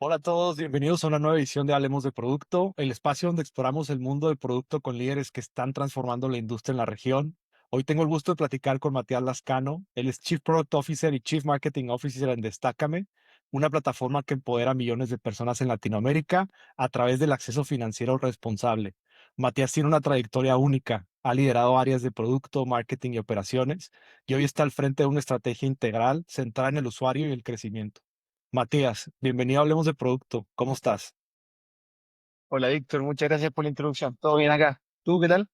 Hola a todos, bienvenidos a una nueva edición de Hablemos de Producto, el espacio donde exploramos el mundo del producto con líderes que están transformando la industria en la región. Hoy tengo el gusto de platicar con Matías Lascano. Él es Chief Product Officer y Chief Marketing Officer en Destácame, una plataforma que empodera a millones de personas en Latinoamérica a través del acceso financiero responsable. Matías tiene una trayectoria única, ha liderado áreas de producto, marketing y operaciones, y hoy está al frente de una estrategia integral centrada en el usuario y el crecimiento. Matías, bienvenido a Hablemos de Producto. ¿Cómo estás? Hola Víctor, muchas gracias por la introducción. ¿Todo bien acá? ¿Tú qué tal?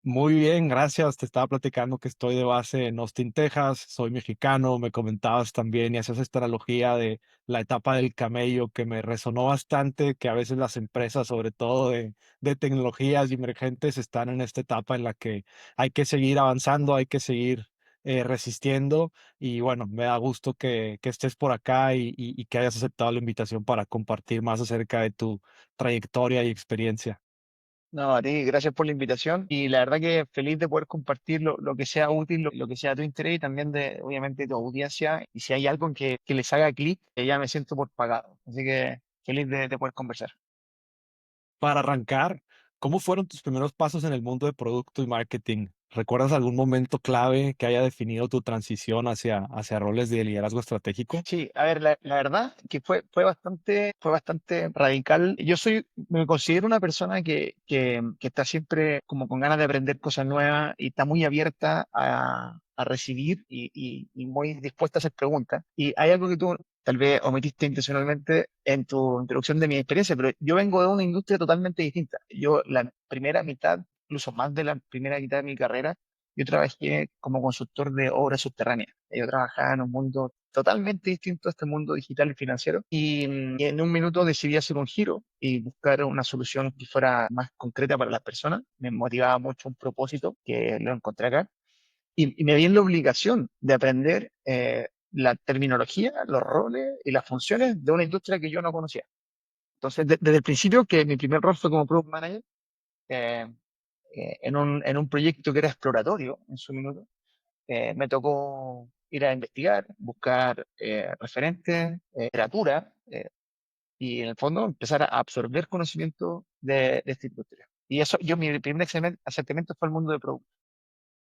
Muy bien, gracias. Te estaba platicando que estoy de base en Austin, Texas. Soy mexicano. Me comentabas también y hacías esta analogía de la etapa del camello que me resonó bastante, que a veces las empresas, sobre todo de tecnologías emergentes, están en esta etapa en la que hay que seguir avanzando, hay que seguir resistiendo. Y bueno, me da gusto que estés por acá y que hayas aceptado la invitación para compartir más acerca de tu trayectoria y experiencia. No, a ti, gracias por la invitación y la verdad que feliz de poder compartir lo que sea útil, lo que sea de tu interés y también de, obviamente, tu audiencia. Y si hay algo que les haga clic, ya me siento por pagado. Así que feliz de poder conversar. Para arrancar, ¿cómo fueron tus primeros pasos en el mundo de producto y marketing? ¿Recuerdas algún momento clave que haya definido tu transición hacia roles de liderazgo estratégico? Sí, a ver, la verdad que fue bastante radical. Me considero una persona que está siempre como con ganas de aprender cosas nuevas y está muy abierta a recibir y muy dispuesta a hacer preguntas. Y hay algo que tú tal vez omitiste intencionalmente en tu introducción de mi experiencia, pero yo vengo de una industria totalmente distinta. Yo la primera mitad, incluso más de la primera mitad de mi carrera, yo trabajé como consultor de obras subterráneas. Yo trabajaba en un mundo totalmente distinto a este mundo digital y financiero. Y en un minuto decidí hacer un giro y buscar una solución que fuera más concreta para las personas. Me motivaba mucho un propósito que lo encontré acá. Y me vi en la obligación de aprender la terminología, los roles y las funciones de una industria que yo no conocía. Entonces, desde el principio, que mi primer rol fue como Product Manager, eh, en un proyecto que era exploratorio en su minuto, me tocó ir a investigar, buscar referentes, literatura, y en el fondo empezar a absorber conocimiento de esta industria. Y eso, mi primer acercamiento fue al mundo de producto.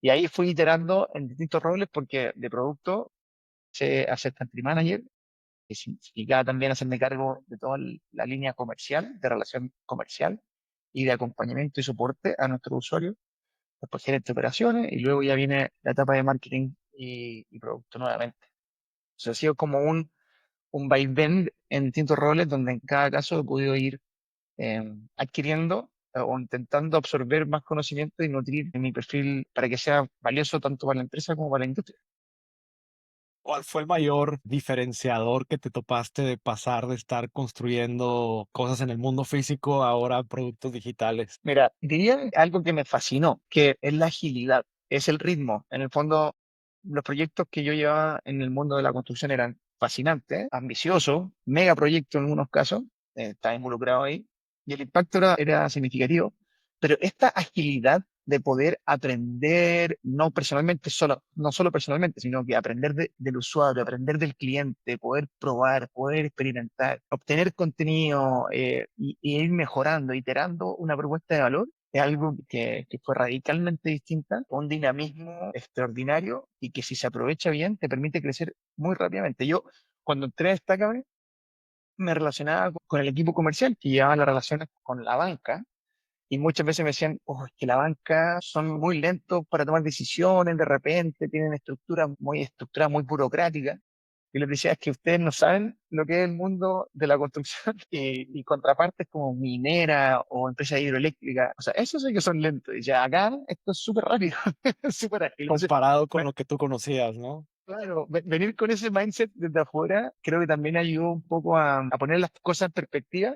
Y ahí fui iterando en distintos roles porque de producto sé hacer country manager, que significaba también hacerme cargo de toda la línea comercial, de relación comercial y de acompañamiento y soporte a nuestros usuarios, después gerente de operaciones y luego ya viene la etapa de marketing y producto nuevamente. O sea, ha sido como un vaivén en distintos roles donde en cada caso he podido ir eh, adquiriendo o intentando absorber más conocimiento y nutrir mi perfil para que sea valioso tanto para la empresa como para la industria. ¿Cuál fue el mayor diferenciador que te topaste de pasar de estar construyendo cosas en el mundo físico a ahora productos digitales? Mira, diría algo que me fascinó, que es la agilidad, es el ritmo. En el fondo, los proyectos que yo llevaba en el mundo de la construcción eran fascinantes, ambiciosos, mega proyectos en algunos casos, estaba involucrado ahí, y el impacto era significativo, pero esta agilidad de poder aprender, no personalmente solo, no solo personalmente, sino que aprender del usuario, aprender del cliente, poder probar, poder experimentar, obtener contenido y ir mejorando, iterando una propuesta de valor, es algo que fue radicalmente distinta, con un dinamismo extraordinario y que si se aprovecha bien te permite crecer muy rápidamente. Yo, cuando entré a Destacame, me relacionaba con el equipo comercial que llevaba las relaciones con la banca y muchas veces me decían, oh, es que la banca son muy lentos para tomar decisiones, de repente tienen estructuras muy burocráticas. Y les decía, es que ustedes no saben lo que es el mundo de la construcción y contrapartes como minera o empresa hidroeléctrica. O sea, esos sí que son lentos. Y ya acá esto es súper rápido, es súper ágil. Entonces, Comparado con me- lo que tú conocías, ¿no? claro, venir con ese mindset desde afuera creo que también ayudó un poco a poner las cosas en perspectiva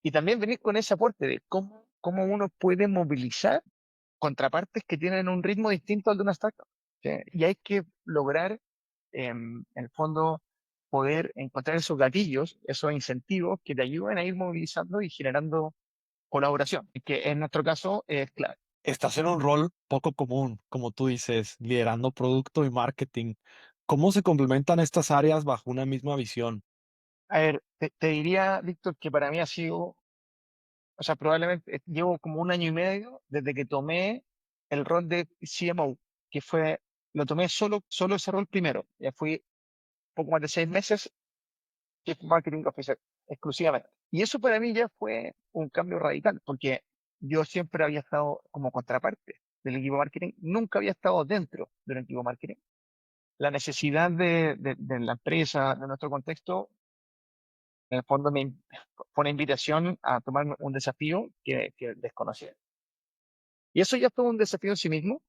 y también venir con ese aporte de cómo uno puede movilizar contrapartes que tienen un ritmo distinto al de una startup. ¿Sí? Y hay que lograr, en el fondo, poder encontrar esos gatillos, esos incentivos que te ayuden a ir movilizando y generando colaboración, y que en nuestro caso es clave. Estás en un rol poco común, como tú dices, liderando producto y marketing. ¿Cómo se complementan estas áreas bajo una misma visión? A ver, te diría, Víctor, que para mí ha sido, o sea, probablemente llevo como un año y medio desde que tomé el rol de CMO, que fue, lo tomé solo ese rol primero. Ya fui poco más de 6 meses Chief Marketing Officer, exclusivamente. Y eso para mí ya fue un cambio radical, porque yo siempre había estado como contraparte del equipo marketing, nunca había estado dentro del equipo marketing. La necesidad de la empresa, de nuestro contexto, en el fondo fue una invitación a tomar un desafío que desconocía. Y eso ya fue un desafío en sí mismo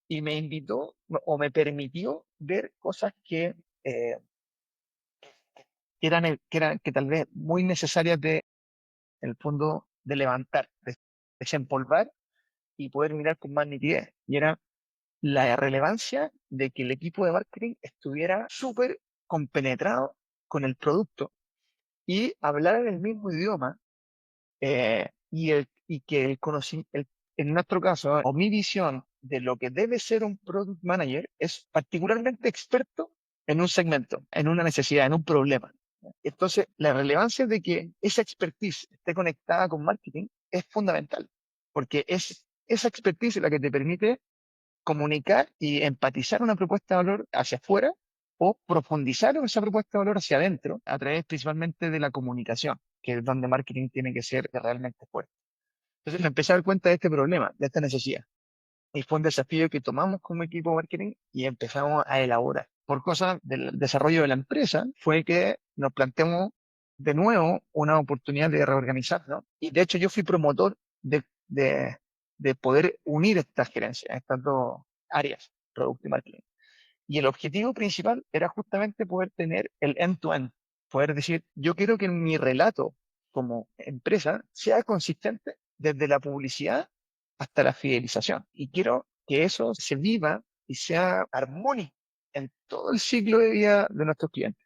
y me invitó o me permitió ver cosas eh, que tal vez muy necesarias en el fondo de levantar, de desempolvar y poder mirar con más nitidez. Y era la relevancia de que el equipo de marketing estuviera súper compenetrado con el producto y hablar el mismo idioma y que el conocimiento, en nuestro caso, o mi visión de lo que debe ser un product manager es particularmente experto en un segmento, en una necesidad, en un problema. Entonces, la relevancia de que esa expertise esté conectada con marketing es fundamental, porque es esa expertise la que te permite comunicar y empatizar una propuesta de valor hacia afuera o profundizar en esa propuesta de valor hacia adentro a través principalmente de la comunicación, que es donde marketing tiene que ser realmente fuerte. Entonces me empecé a dar cuenta de este problema, de esta necesidad. Y fue un desafío que tomamos como equipo de marketing y empezamos a elaborar. Por cosas del desarrollo de la empresa, fue que nos planteamos de nuevo una oportunidad de reorganizarnos. Y de hecho yo fui promotor de poder unir estas gerencias, estas dos áreas, producto y marketing. Y el objetivo principal era justamente poder tener el end-to-end, poder decir, yo quiero que mi relato como empresa sea consistente desde la publicidad hasta la fidelización. Y quiero que eso se viva y sea armónico en todo el ciclo de vida de nuestros clientes.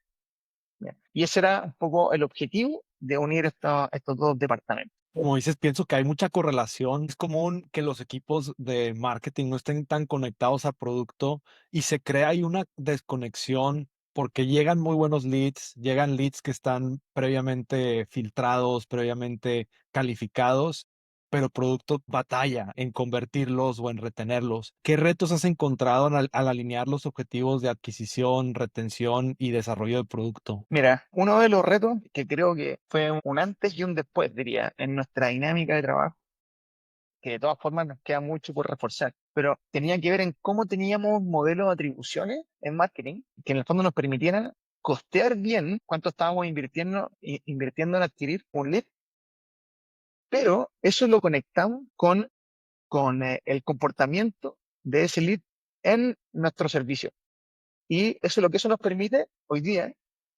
Bien. Y ese era un poco el objetivo de unir estos dos departamentos. Como dices, pienso que hay mucha correlación. Es común que los equipos de marketing no estén tan conectados a producto y se crea ahí una desconexión porque llegan muy buenos leads, llegan leads que están previamente filtrados, previamente calificados, pero producto batalla en convertirlos o en retenerlos. ¿Qué retos has encontrado al alinear los objetivos de adquisición, retención y desarrollo de producto? Mira, uno de los retos que creo que fue un antes y un después, diría, en nuestra dinámica de trabajo, que de todas formas nos queda mucho por reforzar, pero tenía que ver en cómo teníamos modelos de atribuciones en marketing que en el fondo nos permitieran costear bien cuánto estábamos invirtiendo en adquirir un lead, pero eso lo conectamos con el comportamiento de ese lead en nuestro servicio. Y eso lo que eso nos permite hoy día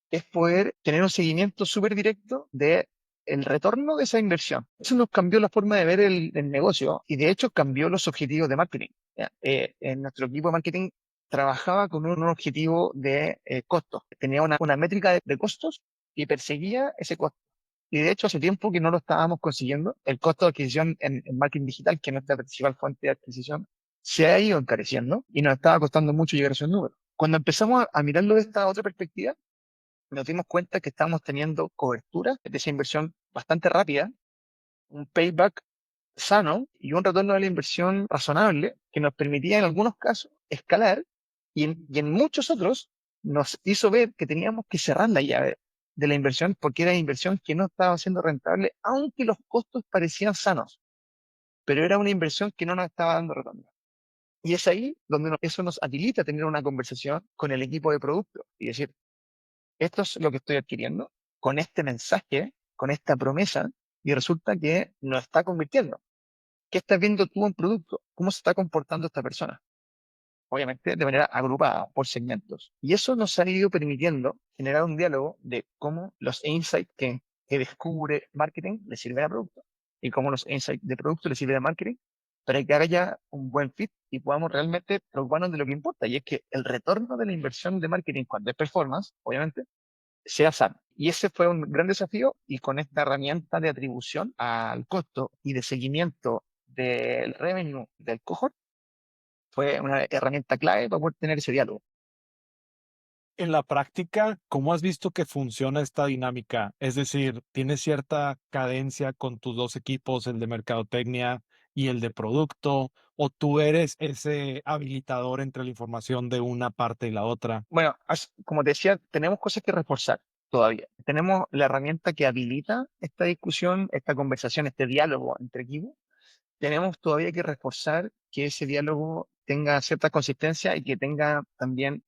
es poder tener un seguimiento súper directo de el retorno de esa inversión. Eso nos cambió la forma de ver el negocio y de hecho cambió los objetivos de marketing. ¿Ya? En nuestro equipo de marketing trabajaba con un objetivo de costos. Tenía una métrica de costos y perseguía ese costo. Y de hecho hace tiempo que no lo estábamos consiguiendo. El costo de adquisición en marketing digital, que es nuestra principal fuente de adquisición, se ha ido encareciendo y nos estaba costando mucho llegar a esos números. Cuando empezamos a mirarlo de esta otra perspectiva, nos dimos cuenta que estábamos teniendo cobertura de esa inversión bastante rápida, un payback sano y un retorno de la inversión razonable que nos permitía en algunos casos escalar y en muchos otros nos hizo ver que teníamos que cerrar la llave de la inversión porque era inversión que no estaba siendo rentable, aunque los costos parecían sanos, pero era una inversión que no nos estaba dando retorno. Y es ahí donde eso nos habilita a tener una conversación con el equipo de producto y decir, esto es lo que estoy adquiriendo con este mensaje, con esta promesa, y resulta que no está convirtiendo. ¿Qué estás viendo tú en producto? ¿Cómo se está comportando esta persona? Obviamente de manera agrupada por segmentos. Y eso nos ha ido permitiendo generar un diálogo de cómo los insights que descubre marketing le sirven a producto y cómo los insights de producto le sirven a marketing para que haya un buen fit y podamos realmente preocuparnos de lo que importa. Y es que el retorno de la inversión de marketing cuando es performance, obviamente, sea sano. Y ese fue un gran desafío y con esta herramienta de atribución al costo y de seguimiento del revenue del cohort fue una herramienta clave para poder tener ese diálogo. En la práctica, ¿cómo has visto que funciona esta dinámica? Es decir, ¿tienes cierta cadencia con tus 2 equipos, el de mercadotecnia y el de producto, o tú eres ese habilitador entre la información de una parte y la otra? Bueno, como te decía, tenemos cosas que reforzar todavía. Tenemos la herramienta que habilita esta discusión, esta conversación, este diálogo entre equipos. Tenemos todavía que reforzar que ese diálogo tenga cierta consistencia y que tenga también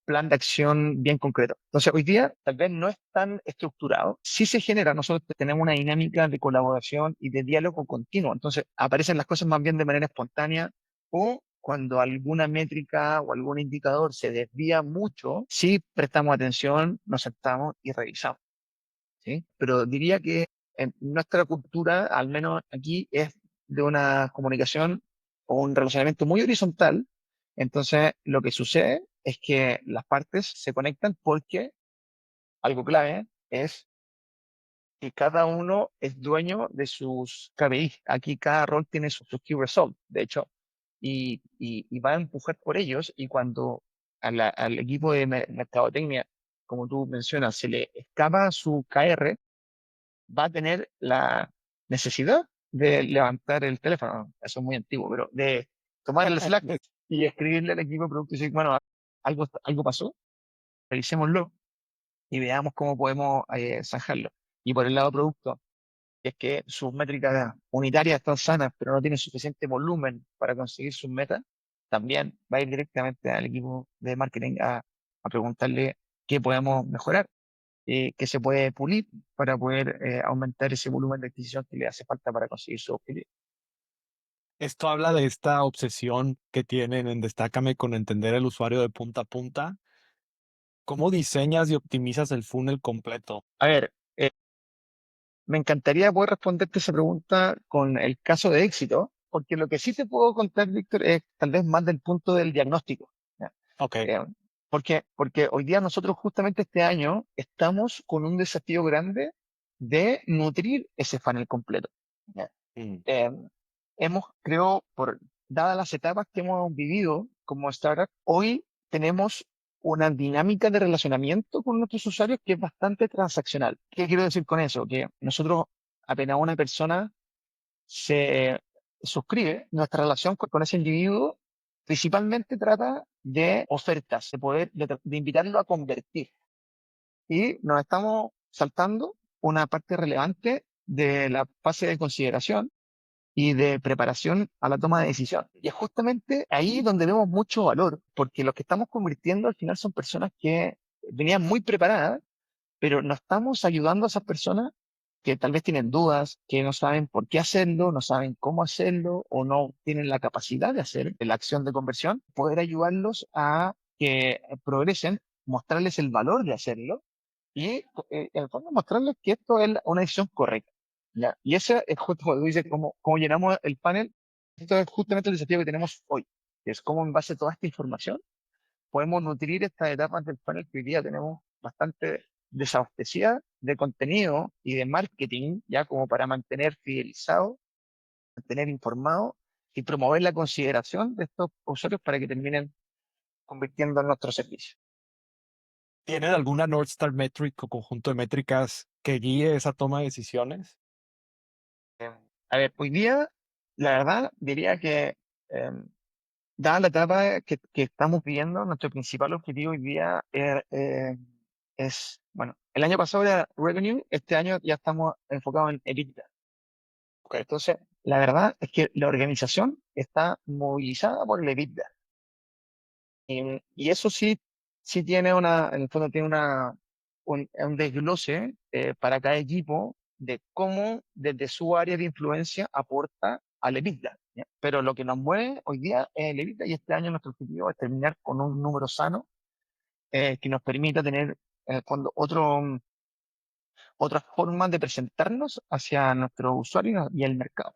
plan de acción bien concreto. Entonces, hoy día tal vez no es tan estructurado. Sí se genera, nosotros tenemos una dinámica de colaboración y de diálogo continuo. Entonces, aparecen las cosas más bien de manera espontánea o cuando alguna métrica o algún indicador se desvía mucho, sí prestamos atención, nos sentamos y revisamos. ¿Sí? Pero diría que en nuestra cultura, al menos aquí, es de una comunicación o un relacionamiento muy horizontal. Entonces, lo que sucede es que las partes se conectan porque algo clave es que cada uno es dueño de sus KPI. Aquí cada rol tiene sus key results, de hecho, y va a empujar por ellos. Y cuando al equipo de mercadotecnia, como tú mencionas, se le escapa su KR, va a tener la necesidad de levantar el teléfono, eso es muy antiguo, pero de tomar el Slack y escribirle al equipo de producto y decir, bueno, algo pasó, revisémoslo y veamos cómo podemos zanjarlo. Y por el lado producto, si es que sus métricas unitarias están sanas, pero no tienen suficiente volumen para conseguir sus metas, también va a ir directamente al equipo de marketing a preguntarle qué podemos mejorar, que se puede pulir para poder aumentar ese volumen de adquisición que le hace falta para conseguir su objetivo. Esto habla de esta obsesión que tienen en Destácame con entender el usuario de punta a punta. ¿Cómo diseñas y optimizas el funnel completo? A ver, me encantaría poder responderte esa pregunta con el caso de éxito, porque lo que sí te puedo contar, Víctor, es tal vez más del punto del diagnóstico. ¿Ya? Okey. Eh, porque hoy día nosotros justamente este año estamos con un desafío grande de nutrir ese funnel completo. ¿Ya? Mm. eh, creo, dadas las etapas que hemos vivido como startup, hoy tenemos una dinámica de relacionamiento con nuestros usuarios que es bastante transaccional. ¿Qué quiero decir con eso? Que nosotros, apenas una persona se suscribe, nuestra relación con ese individuo principalmente trata de ofertas, de invitarlo a convertir. Y nos estamos saltando una parte relevante de la fase de consideración y de preparación a la toma de decisión. Y es justamente ahí donde vemos mucho valor, porque los que estamos convirtiendo al final son personas que venían muy preparadas, pero no estamos ayudando a esas personas que tal vez tienen dudas, que no saben por qué hacerlo, no saben cómo hacerlo o no tienen la capacidad de hacer la acción de conversión, poder ayudarlos a que progresen, mostrarles el valor de hacerlo y en el fondo mostrarles que esto es una decisión correcta. ¿Ya? Y ese es justo cuando dice cómo llenamos el panel. Esto es justamente el desafío que tenemos hoy, que es cómo en base a toda esta información podemos nutrir estas etapas del panel que hoy día tenemos bastante desabastecida de contenido y de marketing, ya como para mantener fidelizado, mantener informado y promover la consideración de estos usuarios para que terminen convirtiendo en nuestro servicio. ¿Tienen alguna North Star Metric o conjunto de métricas que guíe esa toma de decisiones? A ver, hoy día, la verdad, diría que eh, dada la etapa que estamos viviendo, nuestro principal objetivo hoy día bueno, el año pasado era revenue, este año ya estamos enfocados en EBITDA. Okey. Entonces, la verdad es que la organización está movilizada por el EBITDA. Y eso sí, sí tiene en el fondo tiene un desglose para cada equipo de cómo desde su área de influencia aporta al EBITDA. ¿Ya? Pero lo que nos mueve hoy día es el EBITDA y este año nuestro objetivo es terminar con un número sano que nos permita tener en el fondo otras formas de presentarnos hacia nuestro usuario y el mercado.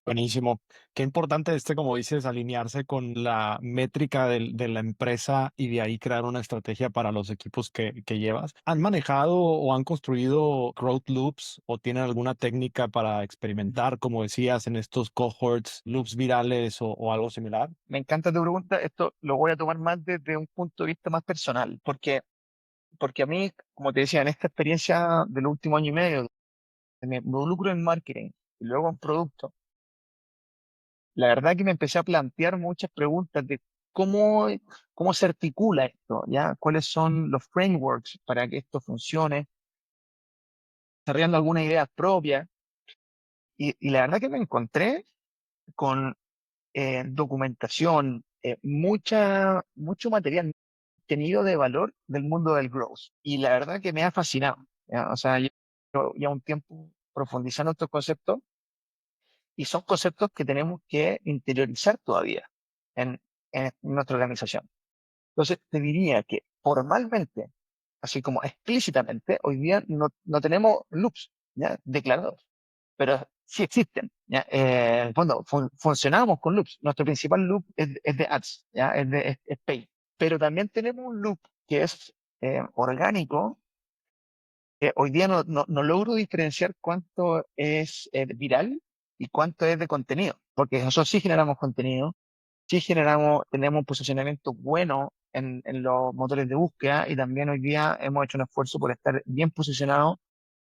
Buenísimo. Qué importante como dices, alinearse con la métrica de la empresa y de ahí crear una estrategia para los equipos que llevas. ¿Han manejado o han construido growth loops o tienen alguna técnica para experimentar, como decías, en estos cohorts, loops virales o algo similar? Me encanta tu pregunta. Esto lo voy a tomar más desde un punto de vista más personal, porque porque a mí, como te decía, en esta experiencia del último año y medio, que me involucro en marketing y luego en producto, la verdad que me empecé a plantear muchas preguntas de cómo, cómo se articula esto, ¿ya? ¿Cuáles son los frameworks para que esto funcione? Desarrollando alguna idea propia. Y la verdad que me encontré con documentación, mucho material tenido de valor del mundo del growth. Y la verdad que me ha fascinado, ¿ya? O sea, yo ya un tiempo profundizando estos conceptos y son conceptos que tenemos que interiorizar todavía en, en nuestra organización. Entonces, te diría que formalmente, así como explícitamente, hoy día no tenemos loops, ¿ya? Declarados, pero sí existen, ¿ya? En el fondo, funcionamos con loops. Nuestro principal loop es de ads, ¿ya? Es pay. Pero también tenemos un loop que es orgánico, que hoy día no logro diferenciar cuánto es viral y cuánto es de contenido, porque nosotros sí generamos contenido, sí generamos, tenemos un posicionamiento bueno en los motores de búsqueda y también hoy día hemos hecho un esfuerzo por estar bien posicionados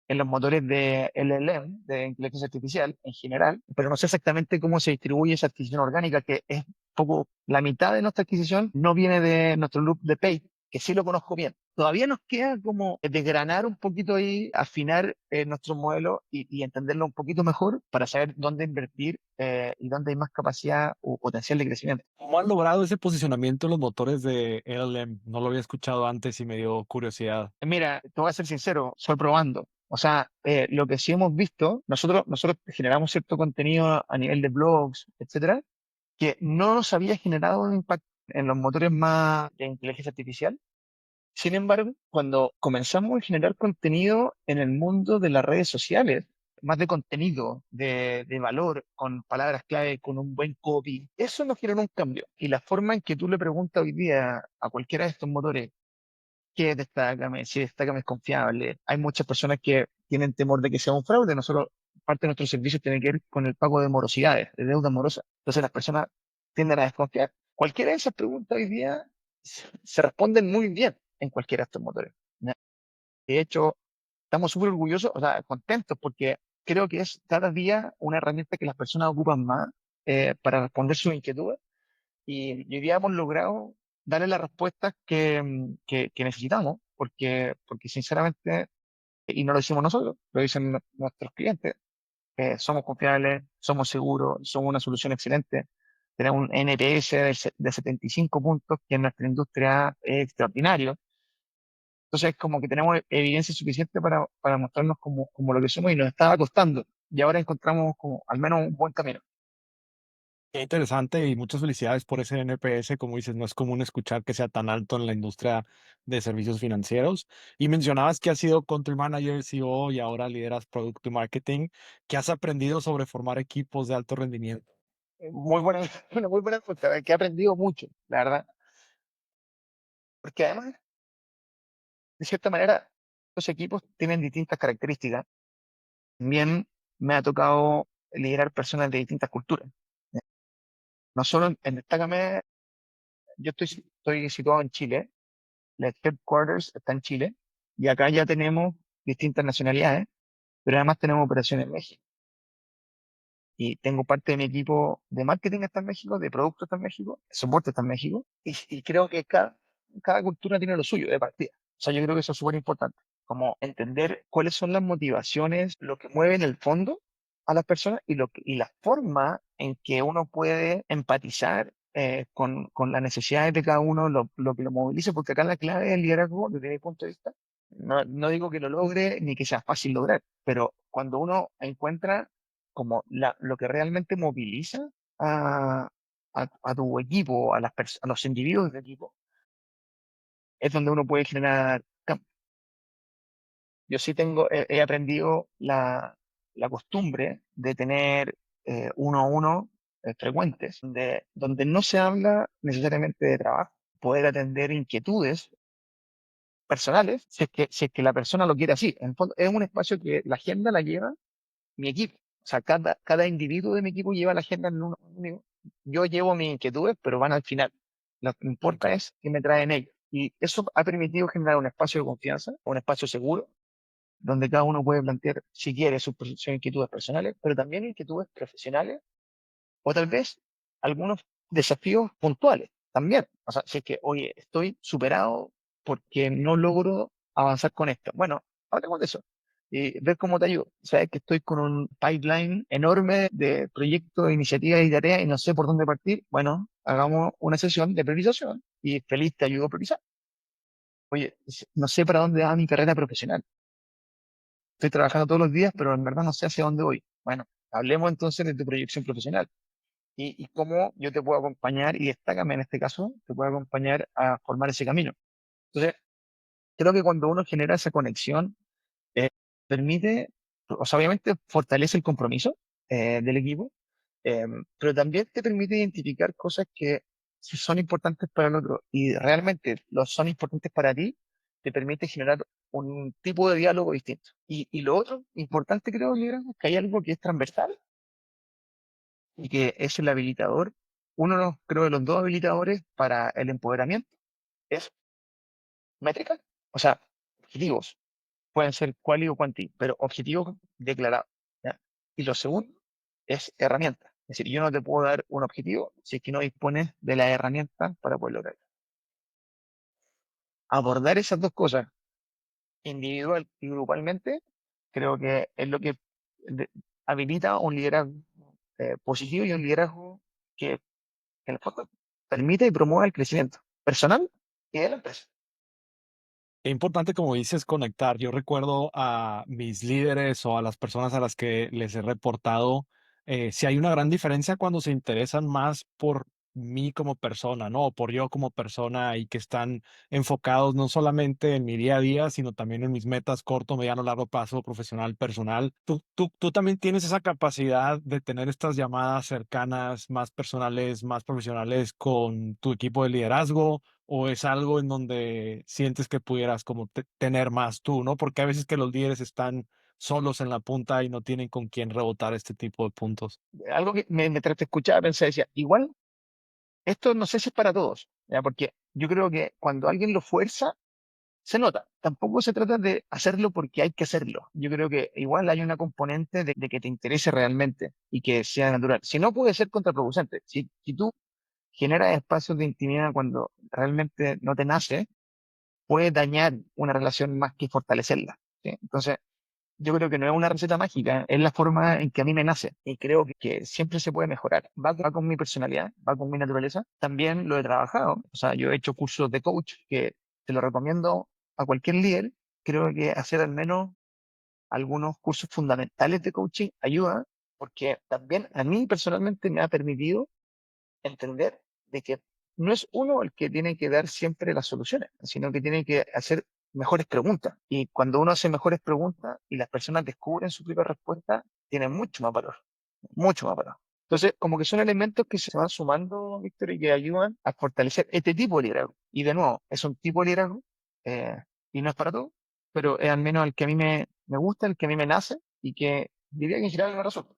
en los motores de LLM, de inteligencia artificial en general, pero no sé exactamente cómo se distribuye esa adquisición orgánica, que es poco, la mitad de nuestra adquisición no viene de nuestro loop de Pay, que sí lo conozco bien. Todavía nos queda como desgranar un poquito ahí, afinar nuestro modelo y entenderlo un poquito mejor para saber dónde invertir y dónde hay más capacidad o potencial de crecimiento. ¿Cómo han logrado ese posicionamiento en los motores de LLM? No lo había escuchado antes y me dio curiosidad. Mira, te voy a ser sincero, estoy probando. O sea, lo que sí hemos visto, nosotros generamos cierto contenido a nivel de blogs, etcétera, que no nos había generado un impacto en los motores más de inteligencia artificial. Sin embargo, cuando comenzamos a generar contenido en el mundo de las redes sociales, más de contenido, de valor, con palabras clave, con un buen copy, eso nos generó un cambio. Y la forma en que tú le preguntas hoy día a cualquiera de estos motores, ¿qué es Destácame? Si Destácame es confiable. Hay muchas personas que tienen temor de que sea un fraude. Nosotros, parte de nuestros servicios tiene que ver con el pago de morosidades, de deuda morosa. Entonces las personas tienden a desconfiar. Cualquiera de esas preguntas hoy día se responden muy bien en cualquiera de estos motores, ¿ya? De hecho, estamos súper orgullosos, o sea, contentos porque creo que es cada día una herramienta que las personas ocupan más para responder sus inquietudes y hoy día hemos logrado darle las respuestas que necesitamos, porque sinceramente, y no lo decimos nosotros, lo dicen nuestros clientes, somos confiables, somos seguros, somos una solución excelente. Tenemos un NPS de 75 puntos, que en nuestra industria es extraordinario. Entonces, como que tenemos evidencia suficiente para mostrarnos como lo que somos y nos estaba costando. Y ahora encontramos como al menos un buen camino. Qué interesante y muchas felicidades por ese NPS. Como dices, no es común escuchar que sea tan alto en la industria de servicios financieros. Y mencionabas que has sido country manager, CEO y ahora lideras producto y marketing. ¿Qué has aprendido sobre formar equipos de alto rendimiento? Muy buena, una muy buena pregunta, que he aprendido mucho, la verdad. Porque además, de cierta manera, los equipos tienen distintas características. También me ha tocado liderar personas de distintas culturas. No solo en Destácame, yo estoy situado en Chile, la headquarters está en Chile, y acá ya tenemos distintas nacionalidades, pero además tenemos operaciones en México. Y tengo parte de mi equipo de marketing está en México, de producto está en México, de soporte está en México, y creo que cada cultura tiene lo suyo de partida. O sea, yo creo que eso es súper importante, como entender cuáles son las motivaciones, lo que mueve en el fondo a las personas y la forma en que uno puede empatizar con las necesidades de cada uno, lo que lo movilice, porque acá la clave del liderazgo, desde mi punto de vista, no digo que lo logre ni que sea fácil lograr, pero cuando uno encuentra como lo que realmente moviliza a, a tu equipo, a los individuos del equipo, es donde uno puede generar cambio. Yo sí he aprendido la costumbre de tener uno a uno frecuentes, donde no se habla necesariamente de trabajo, poder atender inquietudes personales, si es que la persona lo quiere así. En el fondo, es un espacio que la agenda la lleva mi equipo. O sea, cada individuo de mi equipo lleva la agenda en uno conmigo. Yo llevo mis inquietudes, pero van al final. Lo que importa es qué me traen ellos. Y eso ha permitido generar un espacio de confianza, un espacio seguro, donde cada uno puede plantear, si quiere, sus inquietudes personales, pero también inquietudes profesionales o tal vez algunos desafíos puntuales también. O sea, si es que, oye, estoy superado porque no logro avanzar con esto. Bueno, hablemos de eso y ver cómo te ayudo. Sabes que estoy con un pipeline enorme de proyectos, iniciativas y tareas y no sé por dónde partir. Bueno, hagamos una sesión de priorización y feliz te ayudo a priorizar. Oye, no sé para dónde va mi carrera profesional. Estoy trabajando todos los días, pero en verdad no sé hacia dónde voy. Bueno, hablemos entonces de tu proyección profesional y cómo yo te puedo acompañar, y destácame en este caso, te puedo acompañar a formar ese camino. Entonces, creo que cuando uno genera esa conexión, eh, permite, o sea, obviamente fortalece el compromiso del equipo, eh, pero también te permite identificar cosas que si son importantes para el otro y realmente son importantes para ti, te permite generar un tipo de diálogo distinto. Y lo otro importante creo, liderazgo, es que hay algo que es transversal y que es el habilitador. Uno de los, creo, de los dos habilitadores para el empoderamiento es métrica, o sea, objetivos. Pueden ser quali o quanti, pero objetivos declarados. ¿Ya? Y lo segundo es herramientas. Es decir, yo no te puedo dar un objetivo si es que no dispones de las herramientas para poder lograrlo. Abordar esas dos cosas, individual y grupalmente, creo que es lo que de- habilita un liderazgo positivo y un liderazgo que en el fondo permite y promueve el crecimiento personal y de la empresa. Qué importante, como dices, conectar. Yo recuerdo a mis líderes o a las personas a las que les he reportado, si hay una gran diferencia cuando se interesan más por mí como persona, ¿no? O por yo como persona y que están enfocados no solamente en mi día a día, sino también en mis metas corto, mediano, largo plazo, profesional, personal. ¿Tú también tienes esa capacidad de tener estas llamadas cercanas, más personales, más profesionales con tu equipo de liderazgo? ¿O es algo en donde sientes que pudieras como tener más tú, no? Porque a veces que los líderes están solos en la punta y no tienen con quién rebotar este tipo de puntos. Algo que mientras te escuchaba pensé, decía, igual, esto no sé si es para todos, ¿ya? Porque yo creo que cuando alguien lo fuerza, se nota. Tampoco se trata de hacerlo porque hay que hacerlo. Yo creo que igual hay una componente de que te interese realmente y que sea natural. Si no, puede ser contraproducente. Si tú generas espacios de intimidad cuando realmente no te nace, puede dañar una relación más que fortalecerla. ¿Sí? Entonces, yo creo que no es una receta mágica, es la forma en que a mí me nace y creo que siempre se puede mejorar. Va con mi personalidad, va con mi naturaleza. También lo he trabajado, o sea, yo he hecho cursos de coach que te lo recomiendo a cualquier líder. Creo que hacer al menos algunos cursos fundamentales de coaching ayuda porque también a mí personalmente me ha permitido entender de que no es uno el que tiene que dar siempre las soluciones, sino que tiene que hacer mejores preguntas. Y cuando uno hace mejores preguntas y las personas descubren su propia respuesta, tiene mucho más valor, mucho más valor. Entonces, como que son elementos que se van sumando, Víctor, y que ayudan a fortalecer este tipo de liderazgo. Y de nuevo, es un tipo de liderazgo eh, y no es para todo, pero es al menos el que a mí me gusta, el que a mí me nace y que diría que en general me resulta.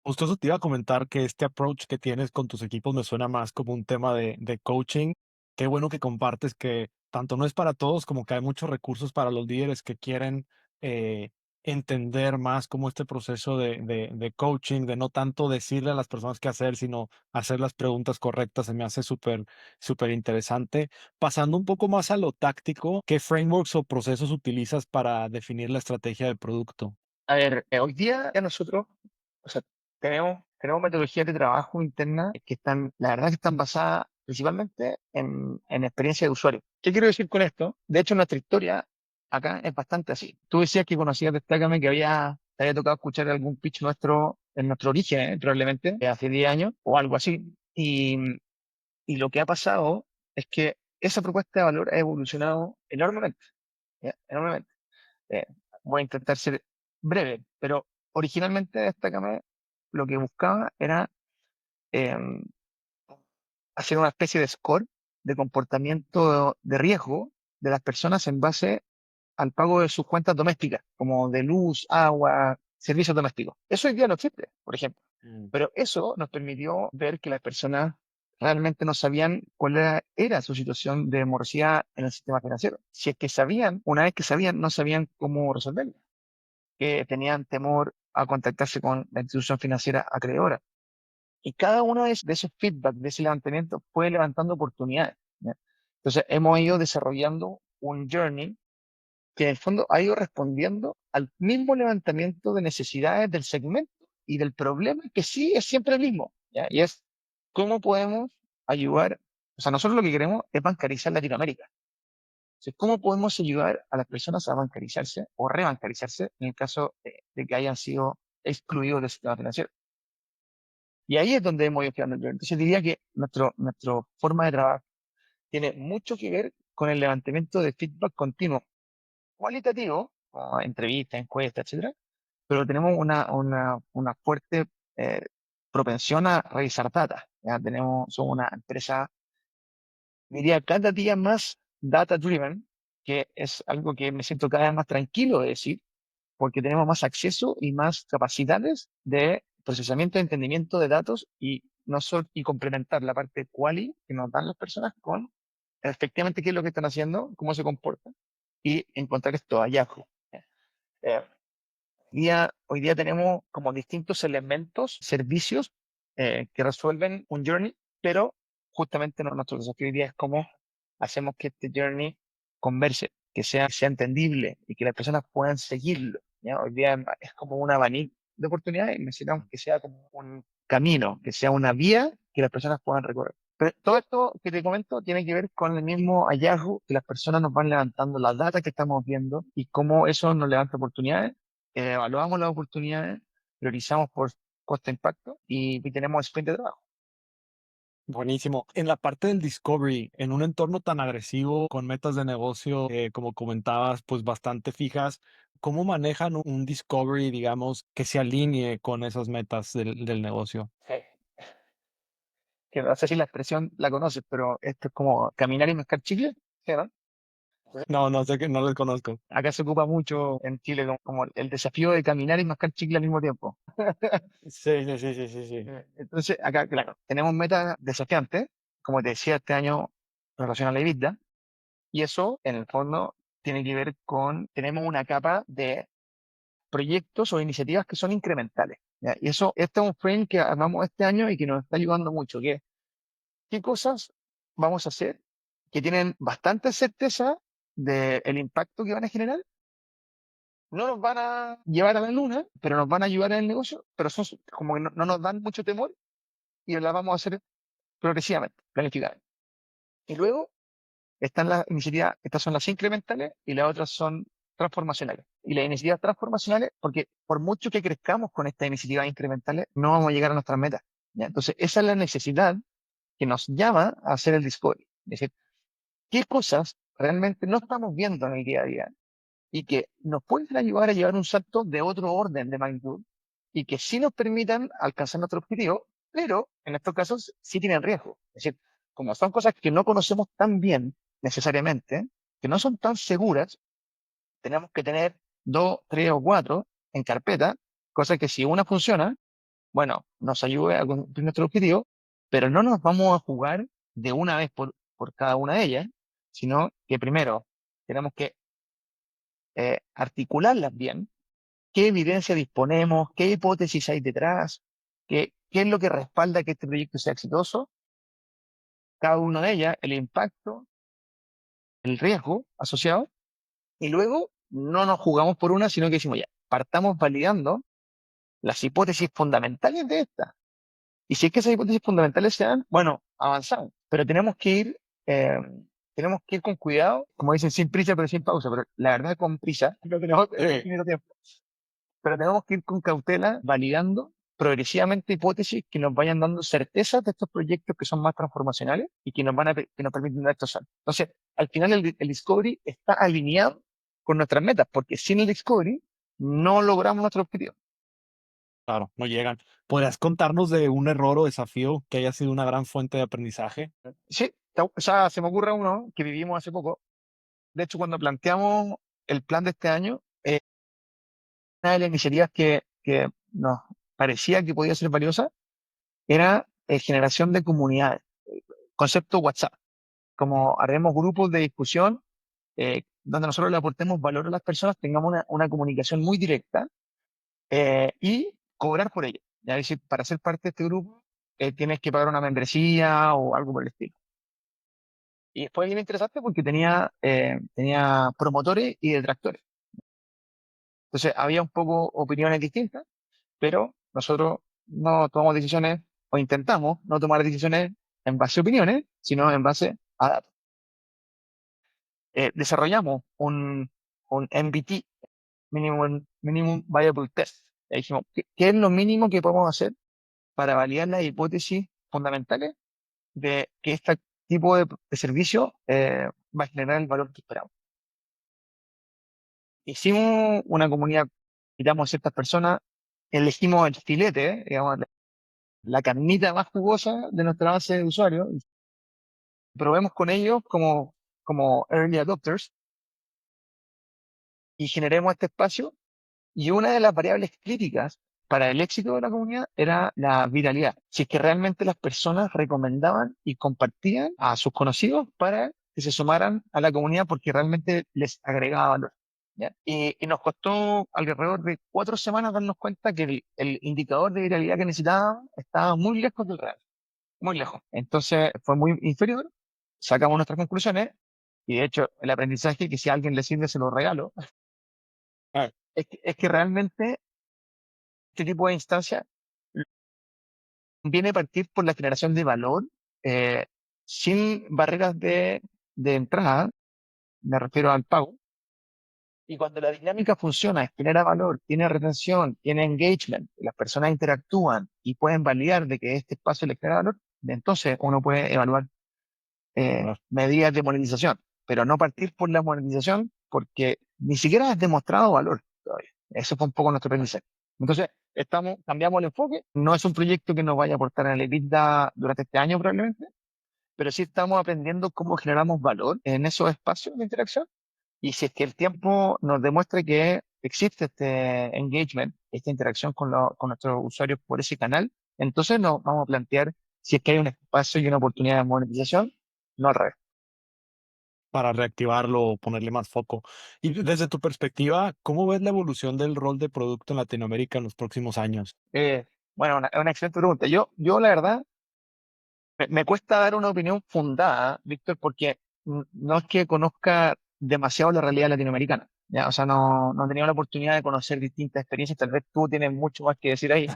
Justo eso te iba a comentar que este approach que tienes con tus equipos me suena más como un tema de coaching. Qué bueno que compartes que tanto no es para todos como que hay muchos recursos para los líderes que quieren eh, entender más cómo este proceso de coaching, de no tanto decirle a las personas qué hacer, sino hacer las preguntas correctas, se me hace súper, súper interesante. Pasando un poco más a lo táctico, ¿qué frameworks o procesos utilizas para definir la estrategia del producto? A ver, hoy día ya nosotros, o sea, tenemos metodologías de trabajo internas que están, la verdad que están basadas principalmente en experiencia de usuario. ¿Qué quiero decir con esto? De hecho, nuestra historia acá es bastante así. Tú decías que conocías Destácame, que te había tocado escuchar algún pitch nuestro en nuestro origen, probablemente, hace 10 años o algo así. Y lo que ha pasado es que esa propuesta de valor ha evolucionado enormemente, ¿ya? Enormemente. Eh, Voy a intentar ser breve, pero originalmente Destácame lo que buscaba era eh, hacer una especie de score de comportamiento de riesgo de las personas en base al pago de sus cuentas domésticas, como de luz, agua, servicios domésticos. Eso hoy día no existe, por ejemplo. Mm. Pero eso nos permitió ver que las personas realmente no sabían cuál era su situación de morosidad en el sistema financiero. Si es que sabían, una vez que sabían, no sabían cómo resolverlo, que tenían temor a contactarse con la institución financiera acreedora. Y cada uno de esos feedback, de ese levantamiento, fue levantando oportunidades, ¿ya? Entonces, hemos ido desarrollando un journey que en el fondo ha ido respondiendo al mismo levantamiento de necesidades del segmento y del problema, que sí es siempre el mismo, ¿ya? Y es cómo podemos ayudar, o sea, nosotros lo que queremos es bancarizar Latinoamérica. Entonces, ¿cómo podemos ayudar a las personas a bancarizarse o rebancarizarse en el caso de que hayan sido excluidos del sistema financiero? Y ahí es donde hemos ido quedando el journey. Entonces, diría que nuestra forma de trabajo tiene mucho que ver con el levantamiento de feedback continuo cualitativo, como entrevistas, encuestas, etcétera, pero tenemos una fuerte eh, propensión a revisar data. Ya somos una empresa, diría, cada día más data driven, que es algo que me siento cada vez más tranquilo de decir, porque tenemos más acceso y más capacidades de procesamiento y entendimiento de datos y, no solo, y complementar la parte quali que nos dan las personas con efectivamente qué es lo que están haciendo, cómo se comportan y encontrar esto hallazgos. Eh, hoy día tenemos como distintos elementos, servicios que resuelven un journey, pero justamente nuestro desafío hoy día es cómo hacemos que este journey converse, que sea entendible y que las personas puedan seguirlo, ¿ya? Hoy día es como un abanico de oportunidades y necesitamos que sea como un camino, que sea una vía que las personas puedan recorrer. Pero todo esto que te comento tiene que ver con el mismo hallazgo que las personas nos van levantando, las data que estamos viendo y cómo eso nos levanta oportunidades. Evaluamos las oportunidades, priorizamos por costo-impacto y tenemos sprint de trabajo. Buenísimo. En la parte del discovery, en un entorno tan agresivo, con metas de negocio, como comentabas, pues bastante fijas, ¿cómo manejan un discovery, digamos, que se alinee con esas metas del negocio? Sí. Que no sé si la expresión la conoces, pero esto es como caminar y mascar chicle, ¿sí, no? No, no sé que no les conozco. Acá se ocupa mucho en Chile como el desafío de caminar y mascar chicle al mismo tiempo. Sí, sí, sí, sí, sí, sí. Entonces, acá, claro, tenemos metas desafiantes, como te decía, este año relación a la EBITDA, y eso, en el fondo, tiene que ver con, tenemos una capa de proyectos o iniciativas que son incrementales, ¿ya? Y eso, este es un frame que armamos este año y que nos está ayudando mucho, que es, ¿qué cosas vamos a hacer que tienen bastante certeza del impacto que van a generar? No nos van a llevar a la luna, pero nos van a ayudar en el negocio, pero son como que no nos dan mucho temor y las vamos a hacer progresivamente, planificadamente. Y luego están las iniciativas, estas son las incrementales y las otras son transformacionales. Y las iniciativas transformacionales, porque por mucho que crezcamos con estas iniciativas incrementales, no vamos a llegar a nuestras metas, ¿ya? Entonces, esa es la necesidad que nos llama a hacer el discovery. Es decir, ¿qué cosas realmente no estamos viendo en el día a día y que nos pueden ayudar a llevar un salto de otro orden de magnitud y que sí nos permitan alcanzar nuestro objetivo, pero en estos casos sí tienen riesgo? Es decir, como son cosas que no conocemos tan bien necesariamente, que no son tan seguras, tenemos que tener dos, tres o cuatro en carpeta, cosas que si una funciona, bueno, nos ayude a cumplir nuestro objetivo, pero no nos vamos a jugar de una vez por cada una de ellas, sino que primero tenemos que articularlas bien, qué evidencia disponemos, qué hipótesis hay detrás, qué es lo que respalda que este proyecto sea exitoso, cada una de ellas, el impacto, el riesgo asociado, y luego no nos jugamos por una, sino que decimos ya, partamos validando las hipótesis fundamentales de esta. Y si es que esas hipótesis fundamentales se dan, bueno, avanzamos, pero eh, tenemos que ir con cuidado, como dicen, sin prisa pero sin pausa, pero la verdad con prisa, no tenemos Sí, infinito tiempo. Pero tenemos que ir con cautela, validando progresivamente hipótesis que nos vayan dando certezas de estos proyectos que son más transformacionales y que que nos permiten dar estos saltos. Entonces, al final el discovery está alineado con nuestras metas, porque sin el discovery no logramos nuestro objetivo. claro, no llegan. ¿Podrías contarnos de un error o desafío que haya sido una gran fuente de aprendizaje? Sí, o sea, se me ocurre uno que vivimos hace poco. De hecho, cuando planteamos el plan de este año, una de las iniciativas que nos parecía que podía ser valiosa era generación de comunidades. concepto WhatsApp, como haremos grupos de discusión donde nosotros le aportemos valor a las personas, tengamos una comunicación muy directa y cobrar por ello. Ya es decir, para ser parte de este grupo tienes que pagar una membresía o algo por el estilo. Y fue bien interesante porque tenía promotores y detractores. Entonces había un poco opiniones distintas, pero nosotros no tomamos decisiones o intentamos no tomar decisiones en base a opiniones, sino en base a datos. Desarrollamos un MVT, Minimum Viable Test. Y dijimos, ¿qué es lo mínimo que podemos hacer para validar las hipótesis fundamentales de que este tipo de servicio va a generar el valor que esperamos? Hicimos una comunidad, invitamos a ciertas personas, elegimos el filete, digamos, la carnita más jugosa de nuestra base de usuarios, y probemos con ellos como early adopters y generemos este espacio. Y una de las variables críticas para el éxito de la comunidad era la viralidad. Si es que realmente las personas recomendaban y compartían a sus conocidos para que se sumaran a la comunidad porque realmente les agregaba valor. ¿Ya? Y nos costó alrededor de 4 semanas darnos cuenta que el indicador de viralidad que necesitábamos estaba muy lejos del real, muy lejos. Entonces fue muy inferior, sacamos nuestras conclusiones y de hecho el aprendizaje que si a alguien le sirve se lo regalo, Ah, es que realmente este tipo de instancias viene a partir por la generación de valor eh, sin barreras de entrada, me refiero al pago. Y cuando la dinámica funciona, genera valor, tiene retención, tiene engagement, las personas interactúan y pueden validar de que este espacio les genera valor, entonces uno puede evaluar ah, medidas de monetización, pero no partir por la monetización porque ni siquiera has demostrado valor todavía. Eso fue un poco nuestro aprendizaje. Entonces, cambiamos el enfoque. No es un proyecto que nos vaya a aportar en el EBITDA durante este año probablemente, pero sí estamos aprendiendo cómo generamos valor en esos espacios de interacción. Y si es que el tiempo nos demuestra que existe este engagement, esta interacción con nuestros usuarios por ese canal, entonces nos vamos a plantear si es que hay un espacio y una oportunidad de monetización, no al revés. para reactivarlo o ponerle más foco. Y desde tu perspectiva, ¿cómo ves la evolución del rol de producto en Latinoamérica en los próximos años? Bueno, una excelente pregunta. Yo la verdad, me cuesta dar una opinión fundada, Víctor, porque no es que conozca demasiado la realidad latinoamericana. ¿Ya? O sea, no he tenido la oportunidad de conocer distintas experiencias. Tal vez tú tienes mucho más que decir ahí.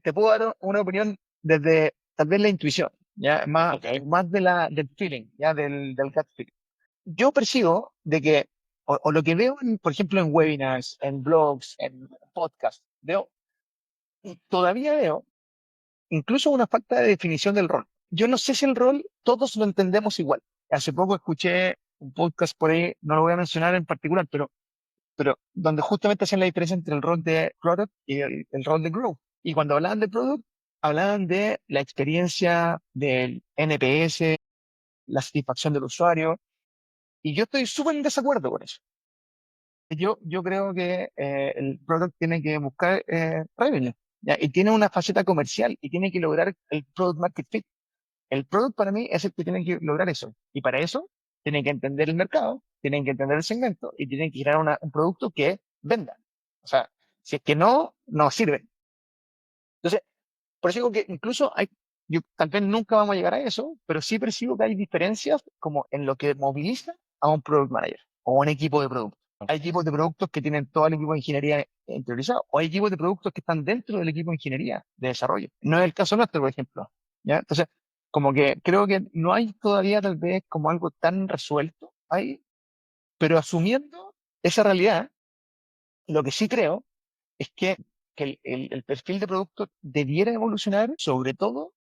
Te puedo dar una opinión desde tal vez la intuición, ¿ya? Ok. Más del feeling, ¿ya? Del gut feeling. Yo percibo de que, o lo que veo, por ejemplo, en webinars, en blogs, en podcasts, todavía veo incluso una falta de definición del rol. Yo no sé si el rol todos lo entendemos igual. Hace poco escuché un podcast por ahí, no lo voy a mencionar en particular, pero donde justamente hacían la diferencia entre el rol de product y el rol de growth. Y cuando hablaban de product, hablaban de la experiencia del NPS, la satisfacción del usuario, y yo estoy súper en desacuerdo con eso. Yo creo que el product tiene que buscar revenue, ¿ya? Y tiene una faceta comercial y tiene que lograr el product market fit. El product para mí es el que tiene que lograr eso. Y para eso tienen que entender el mercado, tienen que entender el segmento y tienen que crear un producto que venda. O sea, si es que no, no sirve. Entonces, por eso digo que incluso yo tal vez nunca vamos a llegar a eso, pero sí percibo que hay diferencias como en lo que moviliza a un product manager o un equipo de producto. Hay equipos de productos que tienen todo el equipo de ingeniería interiorizado, o hay equipos de productos que están dentro del equipo de ingeniería de desarrollo. No es el caso nuestro, por ejemplo. ¿Ya? Entonces, como que creo que no hay todavía tal vez como algo tan resuelto ahí, pero asumiendo esa realidad, lo que sí creo es que el perfil de producto debiera evolucionar, sobre todo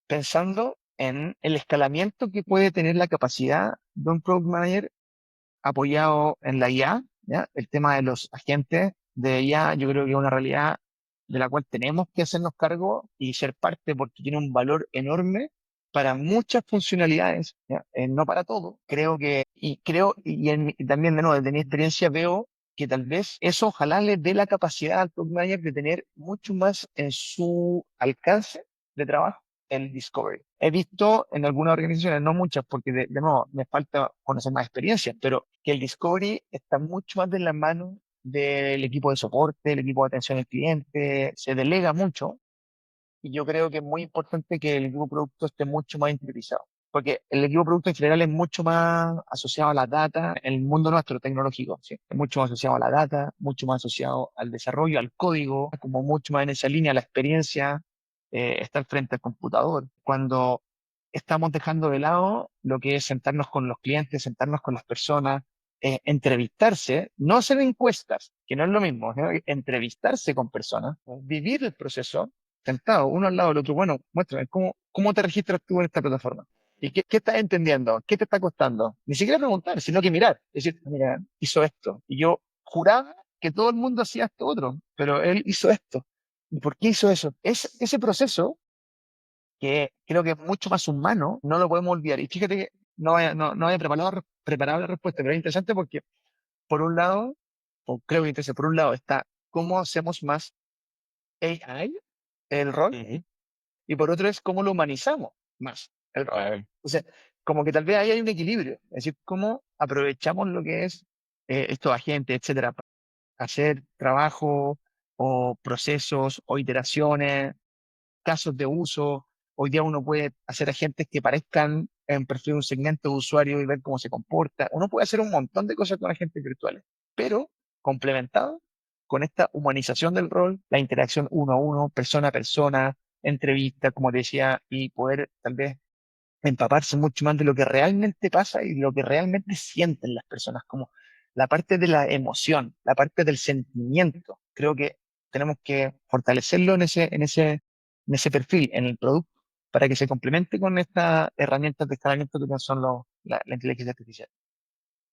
pensando en el escalamiento que puede tener la capacidad de un product manager apoyado en la IA, ¿ya? El tema de los agentes de IA, yo creo que es una realidad de la cual tenemos que hacernos cargo y ser parte porque tiene un valor enorme para muchas funcionalidades, ¿ya? No para todo. Y también de nuevo, desde mi experiencia veo que tal vez eso ojalá le dé la capacidad al product manager de tener mucho más en su alcance de trabajo el discovery. He visto en algunas organizaciones, no muchas, porque de nuevo me falta conocer más experiencia, pero que el discovery está mucho más de la mano del equipo de soporte, el equipo de atención al cliente, se delega mucho y yo creo que es muy importante que el equipo de producto esté mucho más interiorizado. Porque el equipo de producto en general es mucho más asociado a la data, en el mundo nuestro tecnológico, ¿sí? Es mucho más asociado a la data, mucho más asociado al desarrollo, al código, como mucho más en esa línea, la experiencia, estar frente al computador. Cuando estamos dejando de lado lo que es sentarnos con los clientes, sentarnos con las personas, entrevistarse, no hacer encuestas, que no es lo mismo, ¿no? Entrevistarse con personas, vivir el proceso sentado uno al lado del otro. Bueno, muéstrame, ¿cómo te registras tú en esta plataforma? ¿Y qué estás entendiendo? ¿Qué te está costando? Ni siquiera preguntar, sino que mirar. Es decir, mira, hizo esto. Y yo juraba que todo el mundo hacía esto otro, pero él hizo esto. ¿Y por qué hizo eso? Ese proceso, que creo que es mucho más humano, no lo podemos olvidar. Y fíjate que no había preparado la respuesta, pero es interesante porque, por un lado, o creo que interesante, por un lado está cómo hacemos más AI, el rol, Ujú. y por otro es cómo lo humanizamos más el rol. Eh, O sea, como que tal vez ahí hay un equilibrio, es decir, cómo aprovechamos lo que es estos agentes, etcétera, para hacer trabajo o procesos o iteraciones, casos de uso. Hoy día uno puede hacer agentes que parezcan en perfil de un segmento de usuario y ver cómo se comporta. Uno puede hacer un montón de cosas con agentes virtuales, pero complementado con esta humanización del rol, la interacción uno a uno, persona a persona, entrevista, como te decía, y poder tal vez empaparse mucho más de lo que realmente pasa y lo que realmente sienten las personas, como la parte de la emoción, la parte del sentimiento. Creo que tenemos que fortalecerlo en ese perfil, en el producto, para que se complemente con estas herramientas de escalamiento que son la inteligencia artificial.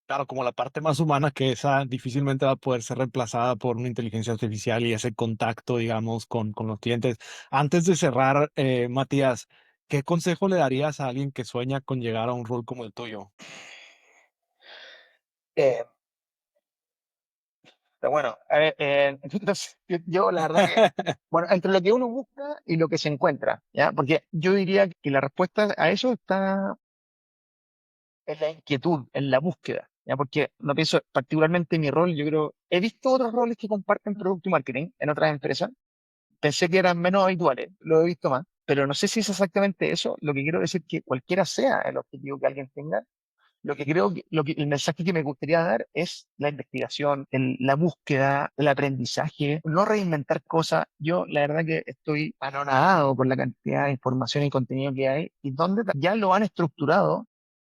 claro, como la parte más humana, que esa difícilmente va a poder ser reemplazada por una inteligencia artificial y ese contacto, digamos, con los clientes. Antes de cerrar, Matías, ¿qué consejo le darías a alguien que sueña con llegar a un rol como el tuyo? Eh, pero bueno, a ver, entonces yo la verdad que, bueno, entre lo que uno busca y lo que se encuentra, ¿ya? Porque yo diría que la respuesta a eso está en la inquietud, en la búsqueda, ¿ya? Porque no pienso particularmente en mi rol, yo creo, he visto otros roles que comparten producto y marketing en otras empresas, pensé que eran menos habituales, lo he visto más, pero no sé si es exactamente eso. Lo que quiero decir que cualquiera sea el objetivo que alguien tenga, lo que creo que, el mensaje que me gustaría dar es la investigación, la búsqueda, el aprendizaje, no reinventar cosas. Yo la verdad que estoy anonadado por la cantidad de información y contenido que hay y donde ya lo han estructurado,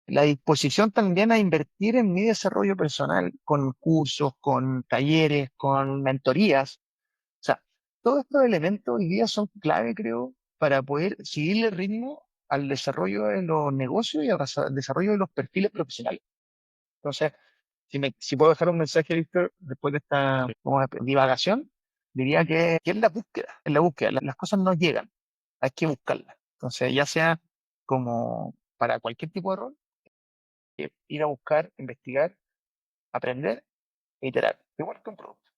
la disposición también a invertir en mi desarrollo personal con cursos, con talleres, con mentorías. O sea, todos estos elementos hoy día son clave, creo, para poder seguirle ritmo al desarrollo de los negocios y al desarrollo de los perfiles profesionales. Entonces, si puedo dejar un mensaje, Víctor, después de esta como divagación, diría que es la búsqueda, es la búsqueda. Las cosas no llegan, hay que buscarlas. Entonces, ya sea como para cualquier tipo de rol, ir a buscar, investigar, aprender e iterar. Igual que un producto.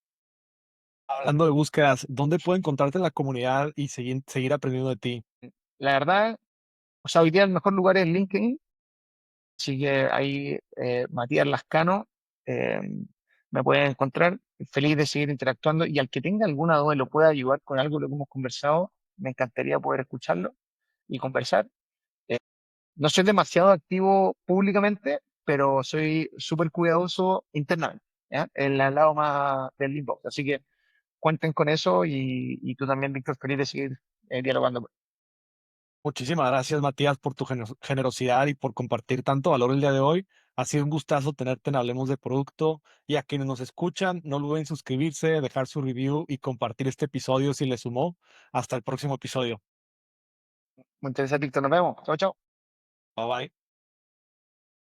Hablando de búsquedas, ¿dónde puedo encontrarte en la comunidad y seguir aprendiendo de ti? La verdad, o sea, hoy día el mejor lugar es LinkedIn. Así que ahí, Matías Lascano, eh, me puede encontrar. Feliz de seguir interactuando y al que tenga alguna duda y lo pueda ayudar con algo de lo que hemos conversado, me encantaría poder escucharlo y conversar. Eh, no soy demasiado activo públicamente, pero soy súper cuidadoso internamente, ¿ya? En el lado más del inbox. Así que cuenten con eso y tú también, Víctor, feliz de seguir dialogando. Muchísimas gracias, Matías, por tu generosidad y por compartir tanto valor el día de hoy. Ha sido un gustazo tenerte en Hablemos de Producto y a quienes nos escuchan, no olviden suscribirse, dejar su review y compartir este episodio si les sumó. Hasta el próximo episodio. Muchas gracias, Víctor. Nos vemos. Chao, chao. Bye bye.